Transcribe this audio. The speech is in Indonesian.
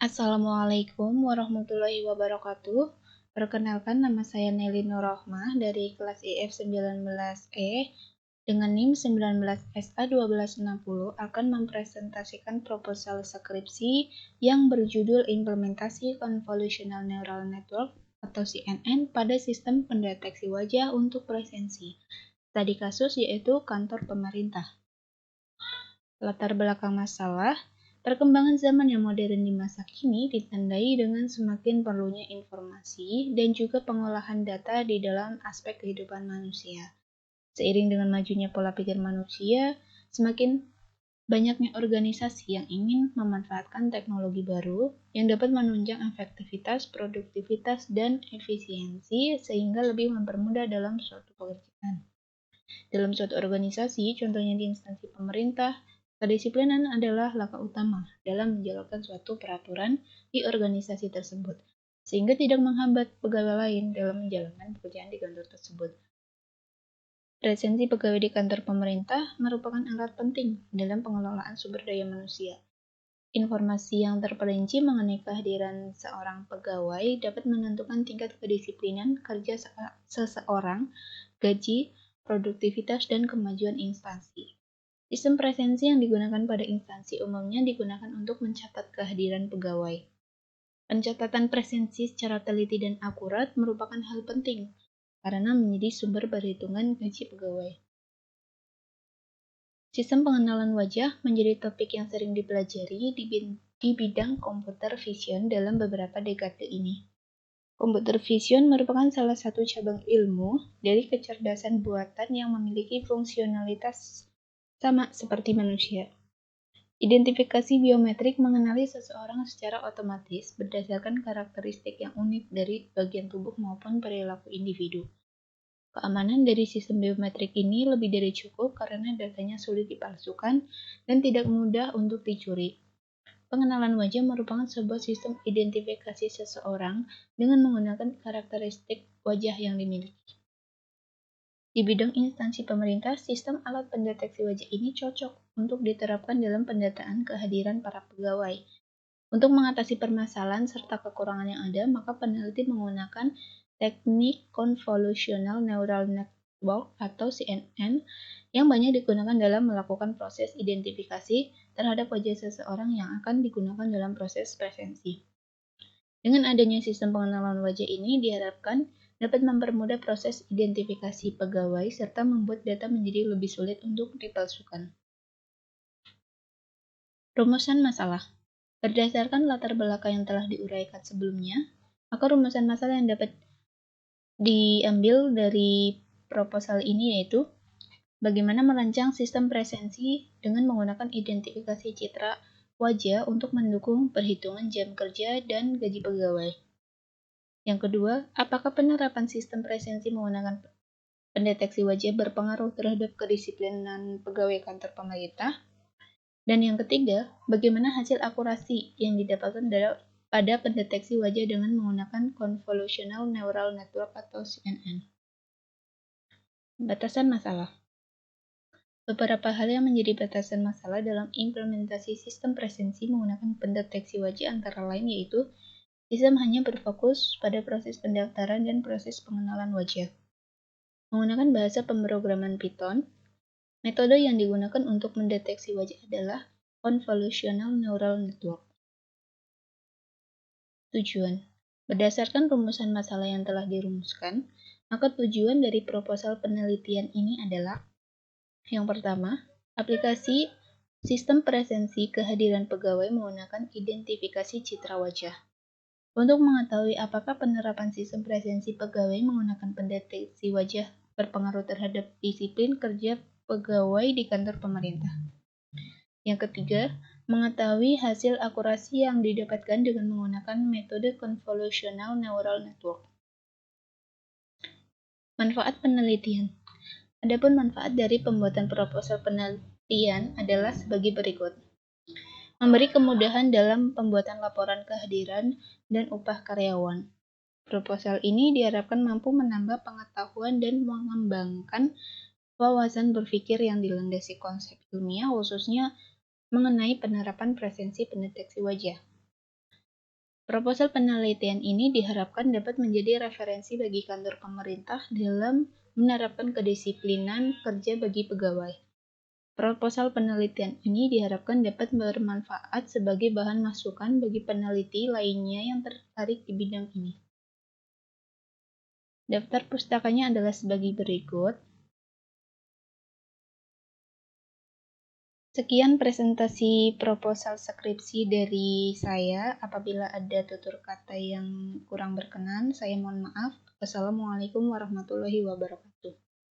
Assalamualaikum warahmatullahi wabarakatuh. Perkenalkan, nama saya Nelly Nurrohmah dari kelas IF 19E dengan NIM 19SA1260 akan mempresentasikan proposal skripsi yang berjudul Implementasi Convolutional Neural Network atau CNN pada sistem pendeteksi wajah untuk presensi. Studi kasus yaitu kantor pemerintah. Latar belakang masalah, perkembangan zaman yang modern di masa kini ditandai dengan semakin perlunya informasi dan juga pengolahan data di dalam aspek kehidupan manusia. Seiring dengan majunya pola pikir manusia, semakin banyaknya organisasi yang ingin memanfaatkan teknologi baru yang dapat menunjang efektivitas, produktivitas, dan efisiensi sehingga lebih mempermudah dalam suatu pekerjaan. Dalam suatu organisasi, contohnya di instansi pemerintah, kedisiplinan adalah langkah utama dalam menjalankan suatu peraturan di organisasi tersebut, sehingga tidak menghambat pegawai lain dalam menjalankan pekerjaan di kantor tersebut. Presensi pegawai di kantor pemerintah merupakan alat penting dalam pengelolaan sumber daya manusia. Informasi yang terperinci mengenai kehadiran seorang pegawai dapat menentukan tingkat kedisiplinan kerja seseorang, gaji, produktivitas, dan kemajuan instansi. Sistem presensi yang digunakan pada instansi umumnya digunakan untuk mencatat kehadiran pegawai. Pencatatan presensi secara teliti dan akurat merupakan hal penting karena menjadi sumber perhitungan gaji pegawai. Sistem pengenalan wajah menjadi topik yang sering dipelajari di bidang computer vision dalam beberapa dekade ini. Computer vision merupakan salah satu cabang ilmu dari kecerdasan buatan yang memiliki fungsionalitas sama seperti manusia. Identifikasi biometrik mengenali seseorang secara otomatis berdasarkan karakteristik yang unik dari bagian tubuh maupun perilaku individu. Keamanan dari sistem biometrik ini lebih dari cukup karena datanya sulit dipalsukan dan tidak mudah untuk dicuri. Pengenalan wajah merupakan sebuah sistem identifikasi seseorang dengan menggunakan karakteristik wajah yang dimiliki. Di bidang instansi pemerintah, sistem alat pendeteksi wajah ini cocok untuk diterapkan dalam pendataan kehadiran para pegawai. Untuk mengatasi permasalahan serta kekurangan yang ada, maka peneliti menggunakan teknik Convolutional Neural Network atau CNN yang banyak digunakan dalam melakukan proses identifikasi terhadap wajah seseorang yang akan digunakan dalam proses presensi. Dengan adanya sistem pengenalan wajah ini diharapkan dapat mempermudah proses identifikasi pegawai serta membuat data menjadi lebih sulit untuk dipalsukan. Rumusan masalah. Berdasarkan latar belakang yang telah diuraikan sebelumnya, maka rumusan masalah yang dapat diambil dari proposal ini yaitu bagaimana merancang sistem presensi dengan menggunakan identifikasi citra wajah untuk mendukung perhitungan jam kerja dan gaji pegawai. Yang kedua, apakah penerapan sistem presensi menggunakan pendeteksi wajah berpengaruh terhadap kedisiplinan pegawai kantor pemerintah? Dan yang ketiga, bagaimana hasil akurasi yang didapatkan pada pendeteksi wajah dengan menggunakan Convolutional Neural Network atau CNN. Batasan masalah. Beberapa hal yang menjadi batasan masalah dalam implementasi sistem presensi menggunakan pendeteksi wajah antara lain yaitu sistem hanya berfokus pada proses pendaftaran dan proses pengenalan wajah. Menggunakan bahasa pemrograman Python, metode yang digunakan untuk mendeteksi wajah adalah Convolutional Neural Network. Tujuan. Berdasarkan rumusan masalah yang telah dirumuskan, maka tujuan dari proposal penelitian ini adalah yang pertama, aplikasi sistem presensi kehadiran pegawai menggunakan identifikasi citra wajah. Untuk mengetahui apakah penerapan sistem presensi pegawai menggunakan pendeteksi wajah berpengaruh terhadap disiplin kerja pegawai di kantor pemerintah. Yang ketiga, mengetahui hasil akurasi yang didapatkan dengan menggunakan metode Convolutional Neural Network. Manfaat penelitian. Adapun manfaat dari pembuatan proposal penelitian adalah sebagai berikut. Memberi kemudahan dalam pembuatan laporan kehadiran dan upah karyawan. Proposal ini diharapkan mampu menambah pengetahuan dan mengembangkan wawasan berpikir yang dilandasi konsep ilmiah khususnya mengenai penerapan presensi pendeteksi wajah. Proposal penelitian ini diharapkan dapat menjadi referensi bagi kantor pemerintah dalam menerapkan kedisiplinan kerja bagi pegawai. Proposal penelitian ini diharapkan dapat bermanfaat sebagai bahan masukan bagi peneliti lainnya yang tertarik di bidang ini. Daftar pustakanya adalah sebagai berikut. Sekian presentasi proposal skripsi dari saya. Apabila ada tutur kata yang kurang berkenan, saya mohon maaf. Wassalamualaikum warahmatullahi wabarakatuh.